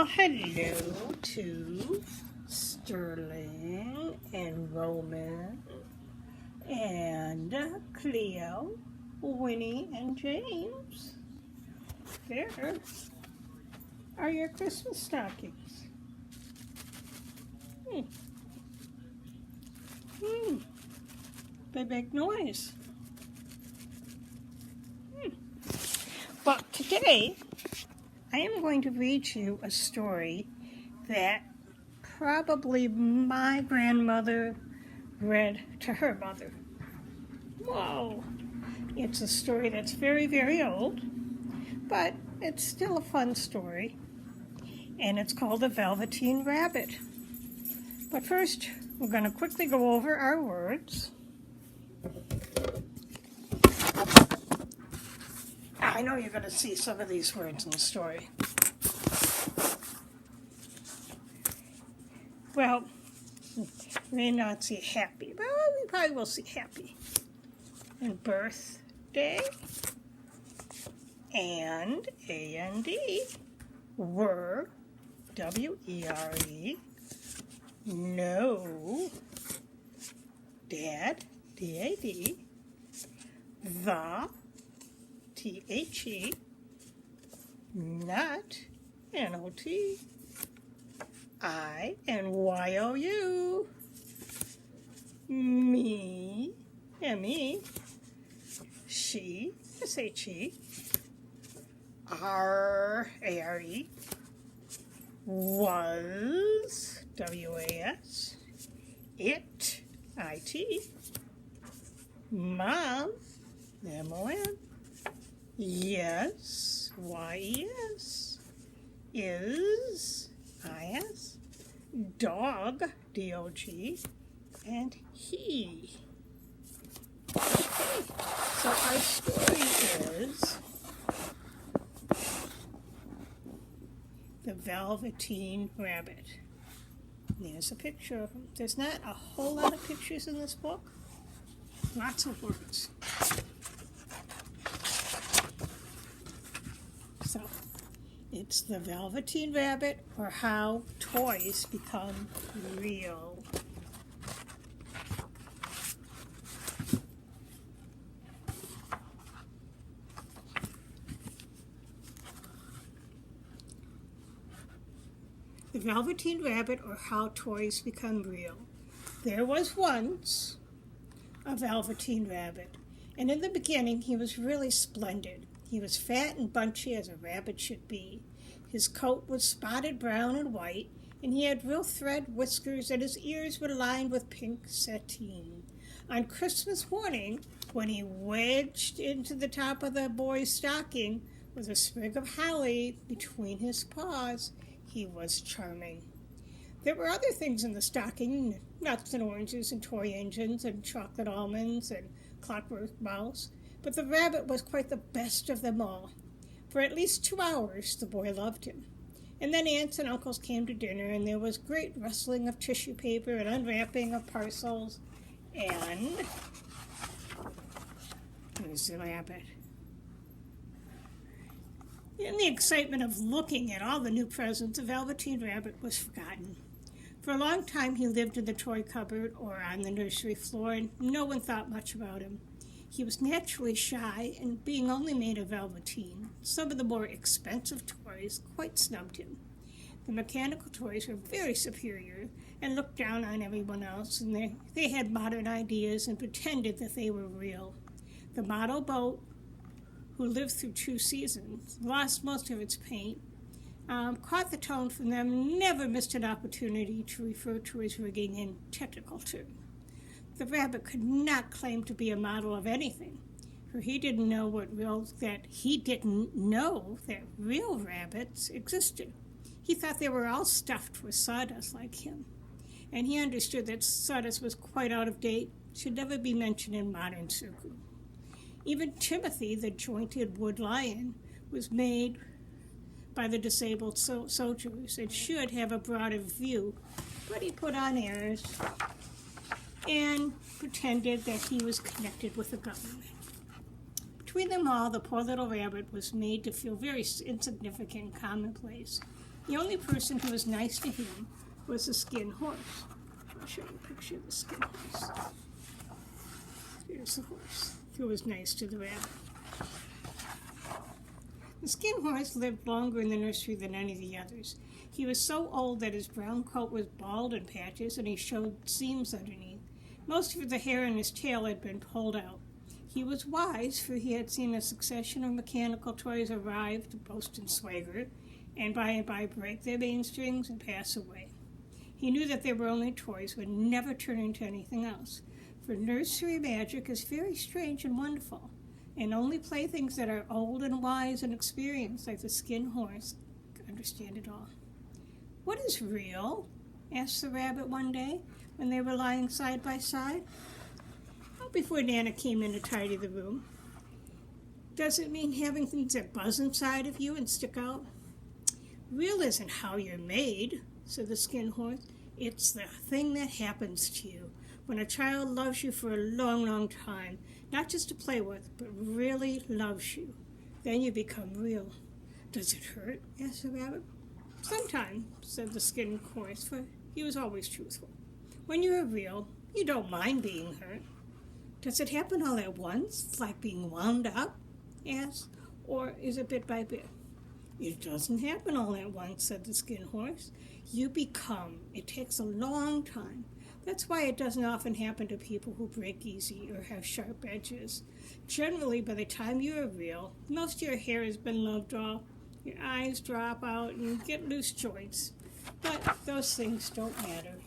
Well, hello to Sterling and Roman and Cleo, Winnie, and James. There are your Christmas stockings. They make noise. But today, I am going to read you a story that probably my grandmother read to her mother. Whoa! It's a story that's very, very old, but it's still a fun story, and it's called The Velveteen Rabbit. But first, we're going to quickly go over our words. I know you're going to see some of these words in the story. Well, we may not see happy. Well, we probably will see happy. And birthday and A-N-D were W-E-R-E. No. Dad, D-A-D. The, T-H-E. Not, N-O-T. I and Y-O-U. Me, M-E. She, S-H-E. R-A-R-E. Was, W-A-S. It, I-T. Mom, M-O-M. Yes, Y-E-S. Is, I-S. Dog, D-O-G. And he. Okay, so our story is The Velveteen Rabbit. There's a picture of him. There's not a whole lot of pictures in this book. Lots of words. So, it's The Velveteen Rabbit, or How Toys Become Real. The Velveteen Rabbit, or How Toys Become Real. There was once a Velveteen Rabbit, and in the beginning he was really splendid. He was fat and bunchy as a rabbit should be. His coat was spotted brown and white, and he had real thread whiskers, and his ears were lined with pink sateen. On Christmas morning, when he wedged into the top of the boy's stocking with a sprig of holly between his paws, he was charming. There were other things in the stocking, nuts and oranges and toy engines and chocolate almonds and clockwork mouse, but the rabbit was quite the best of them all. For at least 2 hours the boy loved him. And then aunts and uncles came to dinner, and there was great rustling of tissue paper and unwrapping of parcels, and there's the rabbit. In the excitement of looking at all the new presents, the Velveteen Rabbit was forgotten. For a long time he lived in the toy cupboard or on the nursery floor, and no one thought much about him. He was naturally shy, and being only made of velveteen, some of the more expensive toys quite snubbed him. The mechanical toys were very superior and looked down on everyone else, and they had modern ideas and pretended that they were real. The model boat, who lived through 2 seasons, lost most of its paint, caught the tone from them, never missed an opportunity to refer to his rigging in technical terms. The rabbit could not claim to be a model of anything, for he didn't know that real rabbits existed. He thought they were all stuffed with sawdust like him, and he understood that sawdust was quite out of date, should never be mentioned in modern circles. Even Timothy, the jointed wood lion, was made by the disabled soldiers and should have a broader view, but he put on airs and pretended that he was connected with the government. Between them all, the poor little rabbit was made to feel very insignificant and commonplace. The only person who was nice to him was the skin horse. I'll show you a picture of the skin horse. Here's the horse who was nice to the rabbit. The skin horse lived longer in the nursery than any of the others. He was so old that his brown coat was bald in patches and he showed seams underneath. Most of the hair in his tail had been pulled out. He was wise, for he had seen a succession of mechanical toys arrive to boast and swagger, and by break their mainsprings and pass away. He knew that they were only toys, would never turn into anything else, for nursery magic is very strange and wonderful, and only playthings that are old and wise and experienced, like the skin horse, understand it all. "What is real?" asked the rabbit one day when they were lying side by side. Before Nana came in to tidy the room. "Does it mean having things that buzz inside of you and stick out?" "Real isn't how you're made," said the skin horse. "It's the thing that happens to you when a child loves you for a long, long time, not just to play with, but really loves you. Then you become real." "Does it hurt?" asked the rabbit. "Sometimes," said the skin horse, for he was always truthful. "When you're real, you don't mind being hurt." "Does it happen all at once, like being wound up?" asked, "or is it bit by bit?" "It doesn't happen all at once," said the skin horse. "You become. It takes a long time. That's why it doesn't often happen to people who break easy or have sharp edges. Generally, by the time you're real, most of your hair has been loved off, your eyes drop out, and you get loose joints. But those things don't matter."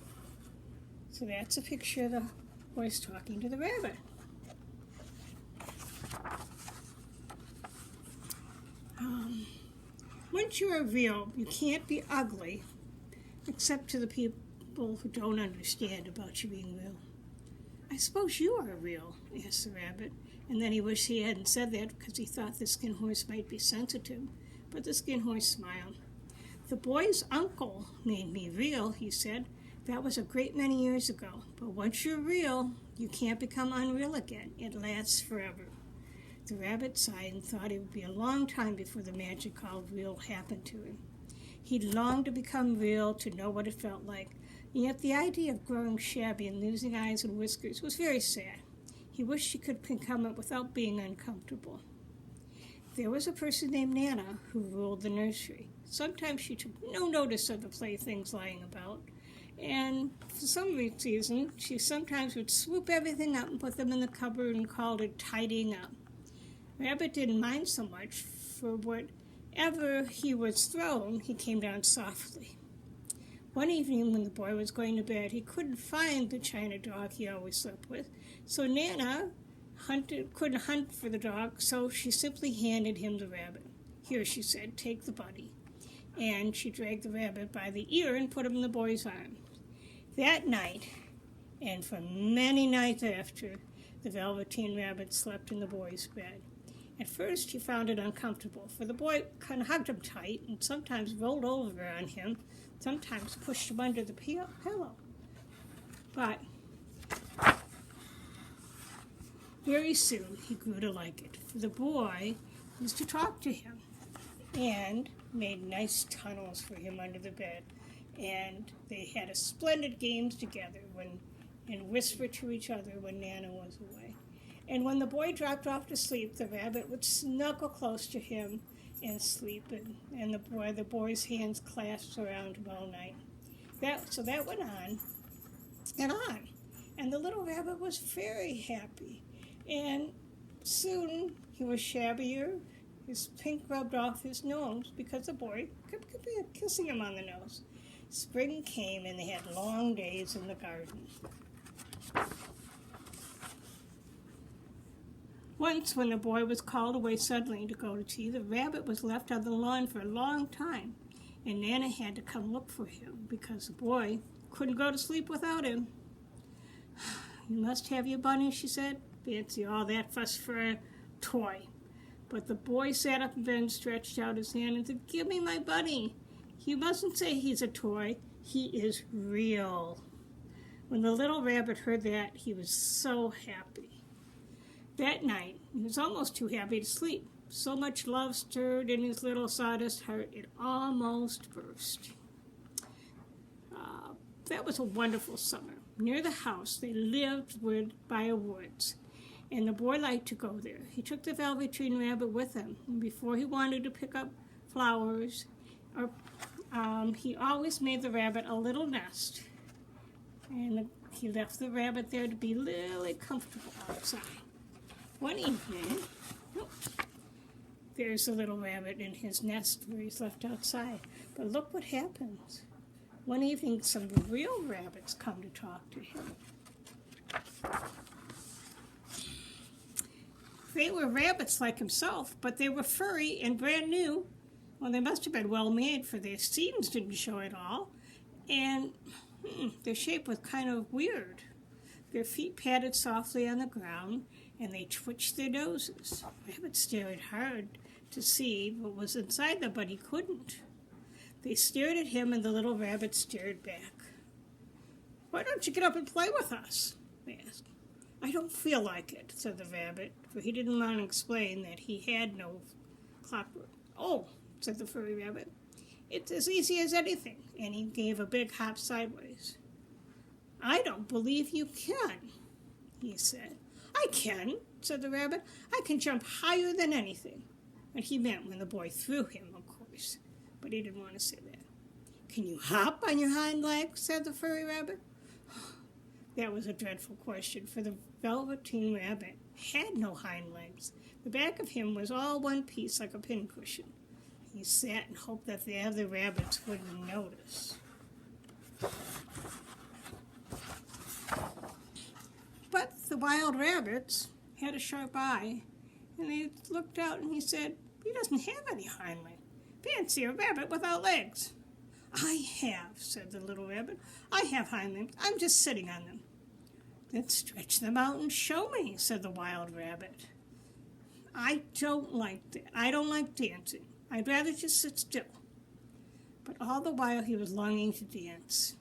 So that's a picture of the horse talking to the rabbit. Once you are real, you can't be ugly, except to the people who don't understand about you being real. "I suppose you are real?" asked the rabbit, and then he wished he hadn't said that because he thought the skin horse might be sensitive, but the skin horse smiled. "The boy's uncle made me real," he said. "That was a great many years ago, but once you're real, you can't become unreal again. It lasts forever." The rabbit sighed and thought it would be a long time before the magic called real happened to him. He longed to become real, to know what it felt like, and yet the idea of growing shabby and losing eyes and whiskers was very sad. He wished he could become it without being uncomfortable. There was a person named Nana who ruled the nursery. Sometimes she took no notice of the playthings lying about, and for some reason, she sometimes would swoop everything up and put them in the cupboard and called it tidying up. Rabbit didn't mind so much, for whatever he was thrown, he came down softly. One evening when the boy was going to bed, he couldn't find the china dog he always slept with, so Nana couldn't hunt for the dog, so she simply handed him the rabbit. "Here," she said, "take the buddy." And she dragged the rabbit by the ear and put him in the boy's arms. That night, and for many nights after, the Velveteen Rabbit slept in the boy's bed. At first he found it uncomfortable, for the boy kind of hugged him tight and sometimes rolled over on him, sometimes pushed him under the pillow. But very soon he grew to like it, for the boy used to talk to him and made nice tunnels for him under the bed. And they had a splendid games together and whispered to each other when Nana was away. And when the boy dropped off to sleep, the rabbit would snuggle close to him and sleep, and the boy's hands clasped around him all night. So that went on and on, and the little rabbit was very happy. And soon he was shabbier, his pink rubbed off his nose because the boy kept kissing him on the nose. Spring came and they had long days in the garden. Once, when the boy was called away suddenly to go to tea, the rabbit was left on the lawn for a long time, and Nana had to come look for him because the boy couldn't go to sleep without him. "You must have your bunny," she said. "Fancy all that fuss for a toy." But the boy sat up in bed and stretched out his hand and said, "Give me my bunny. You mustn't say he's a toy. He is real." When the little rabbit heard that, he was so happy. That night, he was almost too happy to sleep, So much love stirred in his little sawdust heart, it almost burst. That was a wonderful summer. Near the house, they lived by a woods, and the boy liked to go there. He took the Velveteen Rabbit with him, and before he wanted to pick up flowers, he always made the rabbit a little nest, and he left the rabbit there to be really comfortable outside. One evening, there's the little rabbit in his nest where he's left outside. But look what happens. One evening, some real rabbits come to talk to him. They were rabbits like himself, but they were furry and brand new. Well, they must have been well made, for their seams didn't show at all. And their shape was kind of weird. Their feet patted softly on the ground, and they twitched their noses. Rabbit stared hard to see what was inside them, but he couldn't. They stared at him, and the little rabbit stared back. "Why don't you get up and play with us?" they asked. "I don't feel like it," said the rabbit, for he didn't want to explain that he had no clockwork. "Oh," said the furry rabbit, "it's as easy as anything," and he gave a big hop sideways. "I don't believe you can," he said. "I can," said the rabbit. "I can jump higher than anything." And he meant when the boy threw him, of course, but he didn't want to say that. "Can you hop on your hind legs?" said the furry rabbit. That was a dreadful question, for the Velveteen Rabbit had no hind legs. The back of him was all one piece like a pincushion. He sat and hoped that the other rabbits wouldn't notice. But the wild rabbits had a sharp eye, and they looked out, and he said, "He doesn't have any hind legs. Fancy a rabbit without legs." "I have," said the little rabbit. "I have hind legs. I'm just sitting on them." "Then stretch them out and show me," said the wild rabbit. "I don't like that. I don't like dancing. I'd rather just sit still." But all the while he was longing to dance.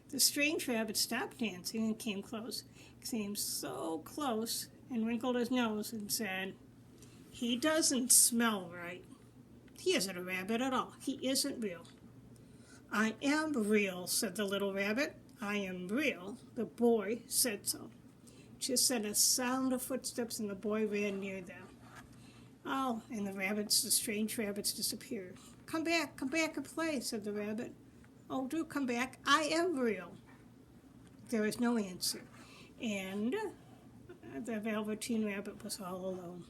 The strange rabbit stopped dancing and came so close, and wrinkled his nose and said, "He doesn't smell right. He isn't a rabbit at all. He isn't real." "I am real," said the little rabbit. "I am real. The boy said so." Just then a sound of footsteps, and the boy ran near them. Oh, and the strange rabbits disappeared. Come back and play," said the rabbit. "Oh, do come back. I am real." There was no answer, and the Velveteen Rabbit was all alone.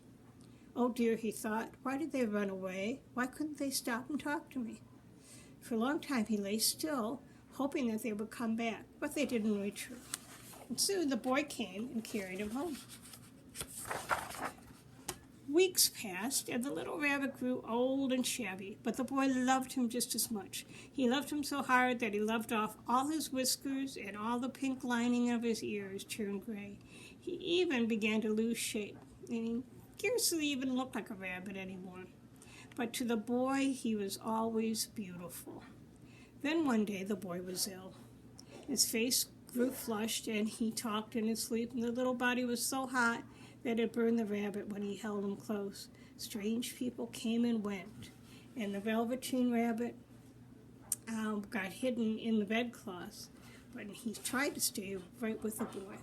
"Oh dear," he thought, "why did they run away? Why couldn't they stop and talk to me?" For a long time he lay still, hoping that they would come back, but they didn't return. And soon the boy came and carried him home. Weeks passed, and the little rabbit grew old and shabby, but the boy loved him just as much. He loved him so hard that he loved off all his whiskers, and all the pink lining of his ears turned gray. He even began to lose shape, and he scarcely even looked like a rabbit anymore. But to the boy, he was always beautiful. Then one day the boy was ill. His face grew flushed, and he talked in his sleep, and the little body was so hot that it burned the rabbit when he held him close. Strange people came and went, and the Velveteen Rabbit got hidden in the bedclothes, but he tried to stay right with the boy.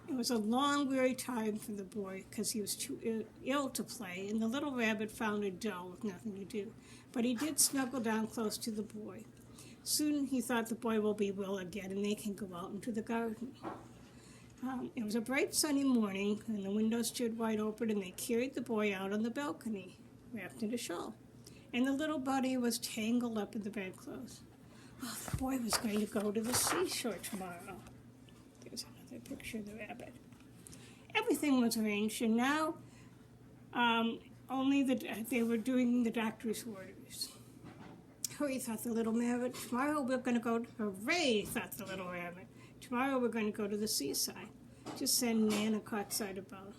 It was a long, weary time for the boy because he was too ill to play, and the little rabbit found it dull with nothing to do. But he did snuggle down close to the boy. Soon he thought the boy will be well again, and they can go out into the garden. It was a bright sunny morning, and the window stood wide open, and they carried the boy out on the balcony, wrapped in a shawl. And the little body was tangled up in the bedclothes. Oh, the boy was going to go to the seashore tomorrow. There's another picture of the rabbit. Everything was arranged, and now they were doing the doctor's orders. Hurry, thought the little rabbit. Tomorrow we're going to go. Hooray, thought the little rabbit. Tomorrow we're going to go to the seaside. Just send Nana caught sight about.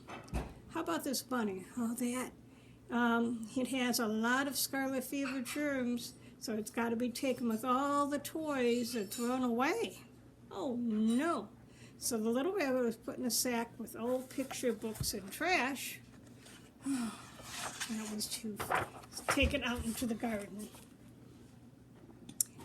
How about this bunny? Oh, that. It has a lot of scarlet fever germs, so it's got to be taken with all the toys and thrown away. Oh, no. So the little rabbit was put in a sack with old picture books and trash. That was to take it out into the garden.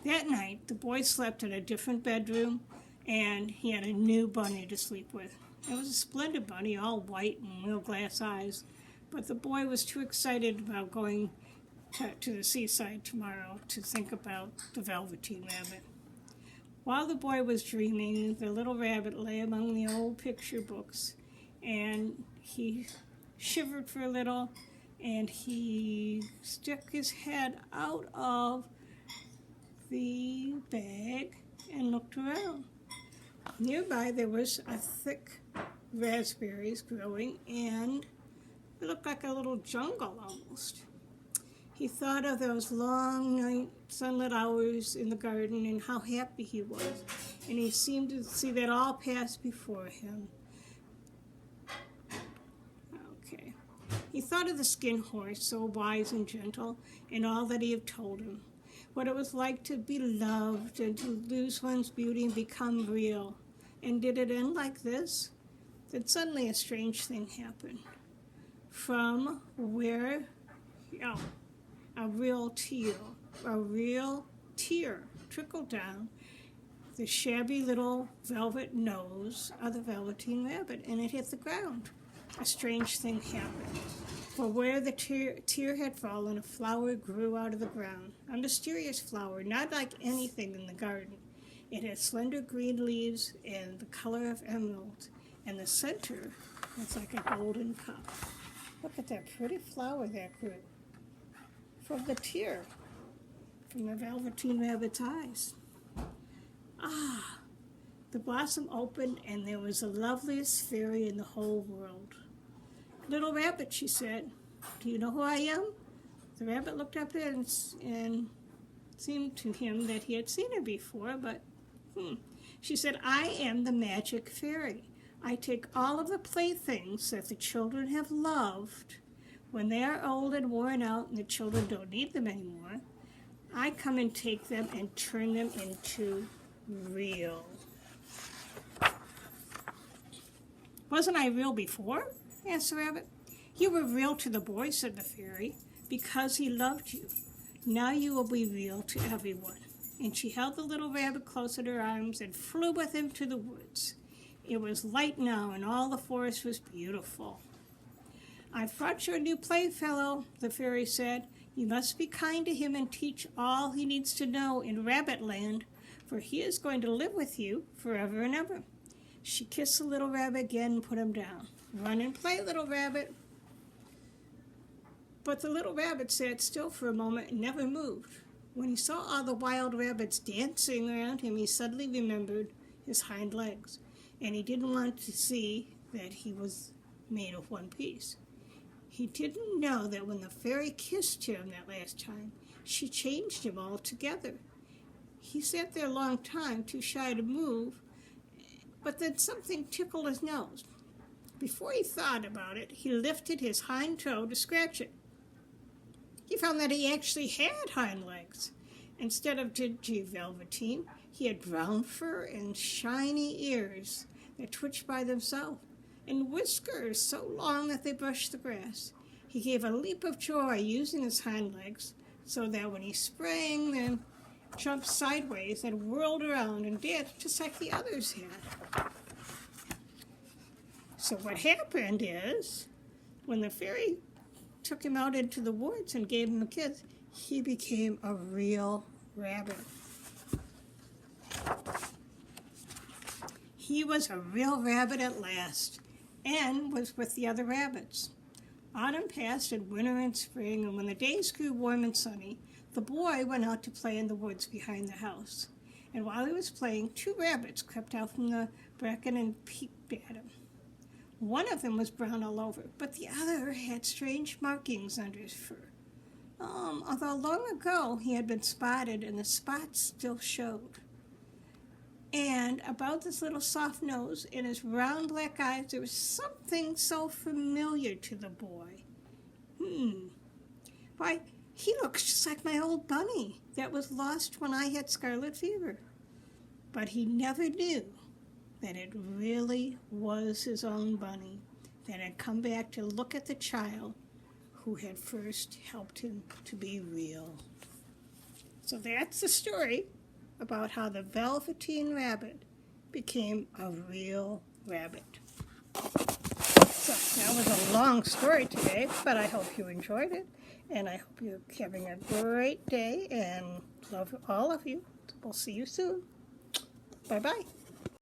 That night, the boy slept in a different bedroom, and he had a new bunny to sleep with. It was a splendid bunny, all white and real glass eyes, but the boy was too excited about going to the seaside tomorrow to think about the Velveteen Rabbit. While the boy was dreaming, the little rabbit lay among the old picture books, and he shivered for a little, and he stuck his head out of the bag and looked around. Nearby there was a thick raspberries growing, and it looked like a little jungle almost. He thought of those long night sunlit hours in the garden and how happy he was, and he seemed to see that all pass before him. Okay. He thought of the skin horse, so wise and gentle, and all that he had told him. What it was like to be loved and to lose one's beauty and become real. And did it end like this? Then suddenly a strange thing happened. From where, a real tear trickled down the shabby little velvet nose of the Velveteen Rabbit, and it hit the ground. A strange thing happened. For where the tear had fallen, a flower grew out of the ground. A mysterious flower, not like anything in the garden. It had slender green leaves and the color of emerald, and the center was like a golden cup. Look at that pretty flower that grew from the tear, from the Velveteen Rabbit's eyes. The blossom opened, and there was the loveliest fairy in the whole world. "Little rabbit," she said, "do you know who I am?" The rabbit looked up and seemed to him that he had seen her before, but She said, "I am the magic fairy. I take all of the playthings that the children have loved. When they are old and worn out and the children don't need them anymore, I come and take them and turn them into real." "Wasn't I real before?" asked the rabbit. "You were real to the boy," said the fairy, "because he loved you. Now you will be real to everyone." And she held the little rabbit close in her arms and flew with him to the woods. It was light now, and all the forest was beautiful. "I've brought you a new playfellow," the fairy said. "You must be kind to him and teach all he needs to know in Rabbit Land, for he is going to live with you forever and ever." She kissed the little rabbit again and put him down. "Run and play, little rabbit." But the little rabbit sat still for a moment and never moved. When he saw all the wild rabbits dancing around him, he suddenly remembered his hind legs, and he didn't want to see that he was made of one piece. He didn't know that when the fairy kissed him that last time, she changed him altogether. He sat there a long time, too shy to move, but then something tickled his nose. Before he thought about it, he lifted his hind toe to scratch it. He found that he actually had hind legs. Instead of dingy velveteen, he had brown fur and shiny ears that twitched by themselves, and whiskers so long that they brushed the grass. He gave a leap of joy using his hind legs, so that when he sprang, then jumped sideways and whirled around and danced just like the others had. So what happened is, when the fairy took him out into the woods and gave him a kiss, he became a real rabbit. He was a real rabbit at last, and was with the other rabbits. Autumn passed and winter and spring, and when the days grew warm and sunny, the boy went out to play in the woods behind the house. And while he was playing, 2 rabbits crept out from the bracken and peeked at him. One of them was brown all over, but the other had strange markings under his fur. Although long ago he had been spotted, and the spots still showed. And about this little soft nose and his round black eyes, there was something so familiar to the boy. Why, he looks just like my old bunny that was lost when I had scarlet fever. But he never knew that it really was his own bunny that had come back to look at the child who had first helped him to be real. So that's the story about how the Velveteen Rabbit became a real rabbit. So that was a long story today, but I hope you enjoyed it, and I hope you're having a great day, and love all of you. We'll see you soon. Bye-bye.